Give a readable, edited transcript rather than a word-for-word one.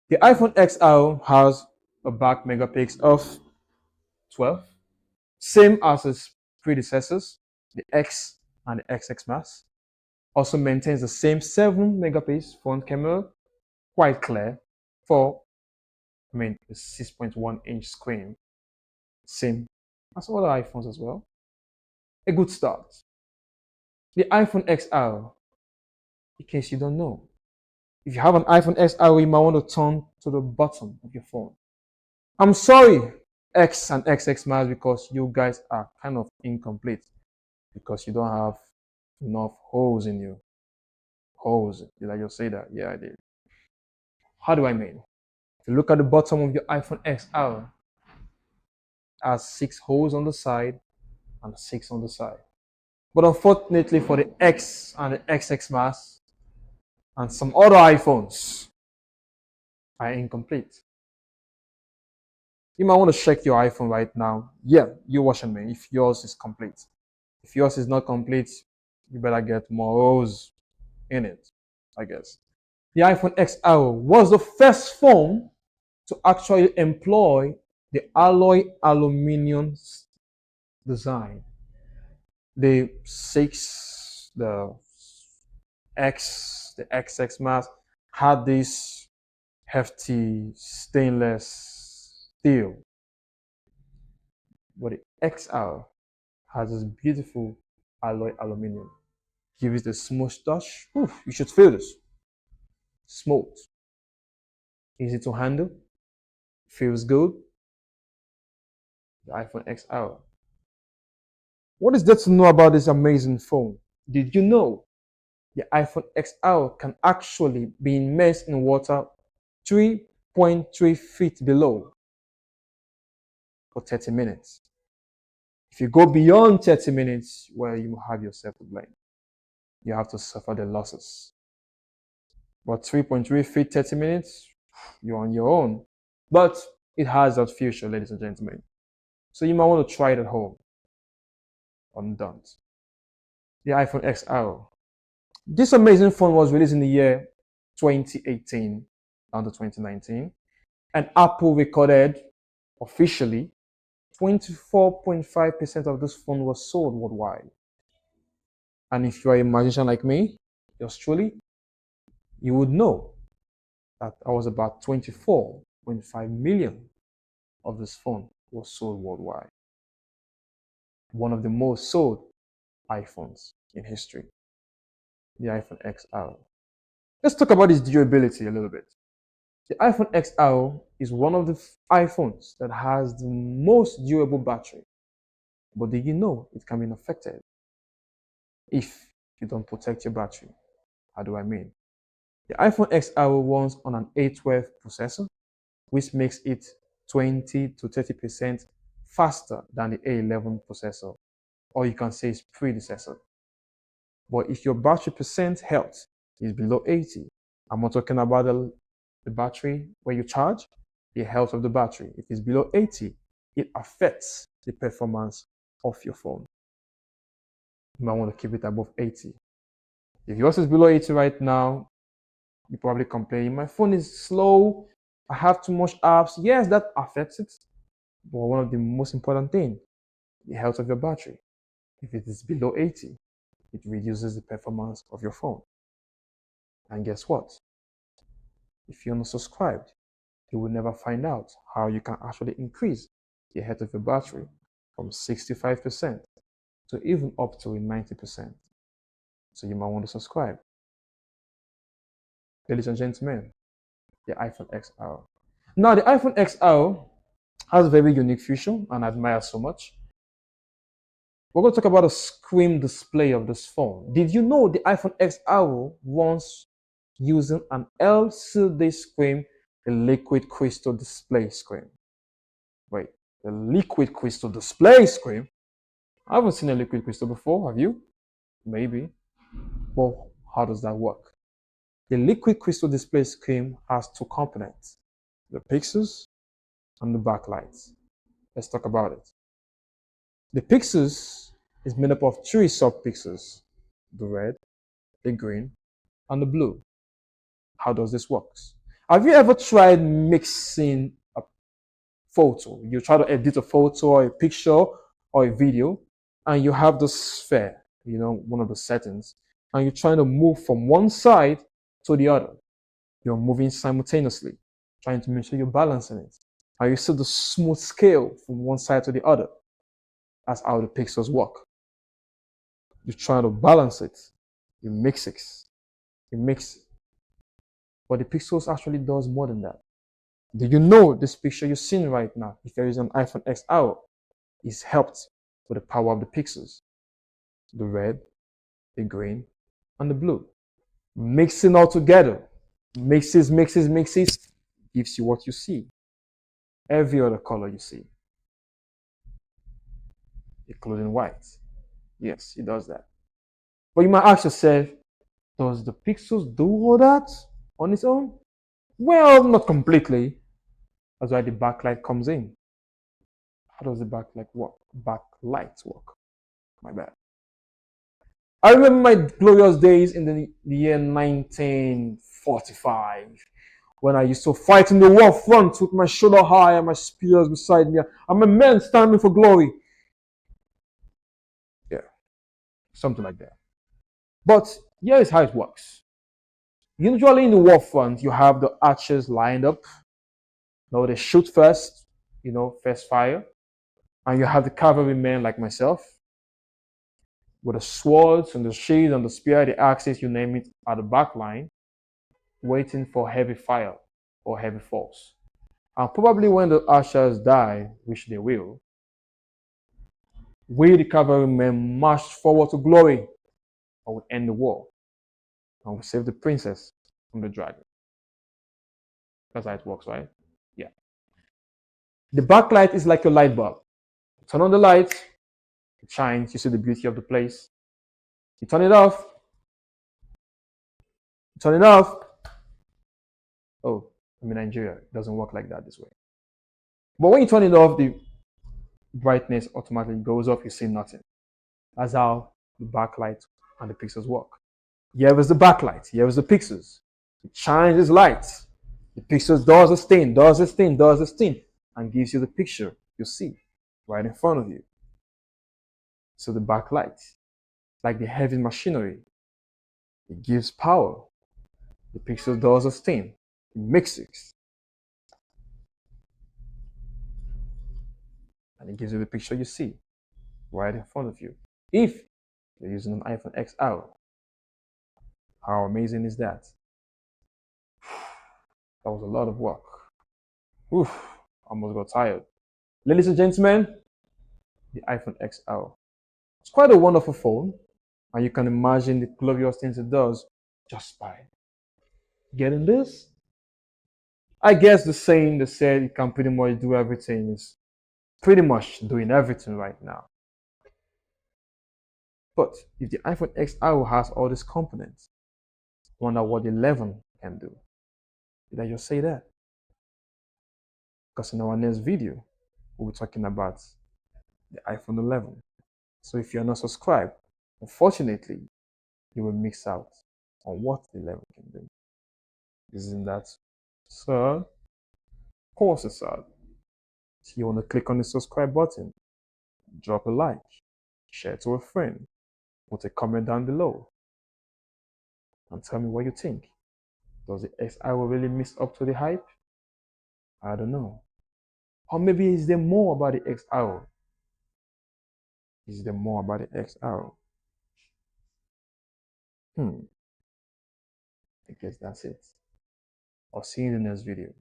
The iPhone XR has a back megapixel of 12, same as its predecessors, the X and the XX Max. Also maintains the same 7 megapixel front camera, quite clear, for a 6.1-inch screen, same as other iPhones as well. A good start. The iPhone XR, in case you don't know, if you have an iPhone XR, you might want to turn to the bottom of your phone. I'm sorry, X and XX Max, because you guys are kind of incomplete because you don't have enough holes in you. Holes. Did I just say that? Yeah, I did. How do I mean? If you look at the bottom of your iPhone XR, it has 6 holes on the side and 6 on the side. But unfortunately for the X and the XX Max and some other iPhones are incomplete. You might want to check your iPhone right now. Yeah, you're watching me. If yours is complete. If yours is not complete, you better get more holes in it, I guess. The iPhone XR was the first phone to actually employ the alloy aluminum design. The 6, the X, the XX Max had this hefty stainless steel, but the XR has this beautiful alloy aluminum. Give it a smooth touch. Oof, you should feel this. Smooth, easy to handle, feels good. The iPhone XR. What is there to know about this amazing phone? Did you know the iPhone XR can actually be immersed in water 3.3 feet below for 30 minutes? If you go beyond 30 minutes, well, you have yourself to blame. You have to suffer the losses. But 3.3 feet, 30 minutes, you're on your own. But it has that future, ladies and gentlemen. So you might want to try it at home. Or don't. The iPhone XR. This amazing phone was released in the year 2018 down to 2019. And Apple recorded officially 24.5% of this phone was sold worldwide. And if you are a magician like me, just truly, you would know that I was about 24.5 million of this phone was sold worldwide. One of the most sold iPhones in history, the iPhone XR. Let's talk about its durability a little bit. The iPhone XR is one of the iPhones that has the most durable battery. But did you know it can be affected if you don't protect your battery? How do I mean? The iPhone XR runs on an A12 processor, which makes it 20 to 30% faster than the A11 processor, or you can say its predecessor. But if your battery percent health is below 80, I'm not talking about the battery where you charge, the health of the battery. If it's below 80, it affects the performance of your phone. You might want to keep it above 80. If yours is below 80 right now, you probably complain, my phone is slow, I have too much apps. Yes, that affects it. But one of the most important things, the health of your battery. If it is below 80, it reduces the performance of your phone. And guess what? If you're not subscribed, you will never find out how you can actually increase the health of your battery from 65% to even up to 90%. So you might want to subscribe. Ladies and gentlemen, the iPhone XR. Now, the iPhone XR has a very unique feature and I admire so much. We're going to talk about the screen display of this phone. Did you know the iPhone XR runs using an LCD screen, a liquid crystal display screen? Wait, the liquid crystal display screen? I haven't seen a liquid crystal before, have you? Maybe. Well, how does that work? The liquid crystal display screen has 2 components, the pixels and the backlights. Let's talk about it. The pixels is made up of 3 sub-pixels, the red, the green, and the blue. How does this work? Have you ever tried mixing a photo? You try to edit a photo or a picture or a video, and you have the sphere, one of the settings, and you're trying to move from one side to the other. You're moving simultaneously, trying to make sure you're balancing it. And you see the smooth scale from one side to the other. That's how the pixels work. You're trying to balance it. You mix it. You mix it. But the pixels actually does more than that. Do you know this picture you're seeing right now, if there is an iPhone XR, is helped with the power of the pixels? The red, the green, and the blue. Mixing all together. Mixes, gives you what you see. Every other color you see, including white. Yes, it does that. But you might ask yourself, does the pixels do all that on its own? Well, not completely. That's why the backlight comes in. How does the backlight work? Backlight work. My bad. I remember my glorious days in the year 1945 when I used to fight in the war front with my shoulder high and my spears beside me and my men standing for glory. Yeah, something like that. But here is how it works. Usually in the war front, you have the archers lined up. They shoot first, first fire. And you have the cavalrymen like myself with the swords and the shields and the spear, the axes, you name it, at the back line, waiting for heavy fire or heavy force. And probably when the archers die, which they will, we, the cavalrymen, march forward to glory and we end the war. And we save the princess from the dragon. That's how it works, right? Yeah. The backlight is like a light bulb. You turn on the light, it shines, you see the beauty of the place. You turn it off. You turn it off. Oh, I'm in Nigeria. It doesn't work like that this way. But when you turn it off, the brightness automatically goes off. You see nothing. That's how the backlight and the pixels work. Here is the backlight. Here is the pixels. It shines its light. The pixels does its thing, does its thing, does its thing, and gives you the picture you see right in front of you. So the backlight, like the heavy machinery, it gives power. The pixel does its thing. It mixes. And it gives you the picture you see right in front of you. If you're using an iPhone XR, how amazing is that? That was a lot of work. Oof, almost got tired. Ladies and gentlemen, the iPhone XR. It's quite a wonderful phone, and you can imagine the glorious things it does just by getting this. I guess the saying that said it can pretty much do everything is pretty much doing everything right now. But if the iPhone XR has all these components, I wonder what the 11 can do. Did I just say that? Because in our next video, we'll be talking about the iPhone 11. So if you're not subscribed, unfortunately, you will miss out on what the 11 can do. Isn't that sad? Of course it's sad. So you want to click on the subscribe button, drop a like, share it to a friend, put a comment down below, and tell me what you think. Does the XR really miss up to the hype? I don't know. Or maybe is there more about the XR? Is there more about the XR? I guess that's it. I'll see you in the next video.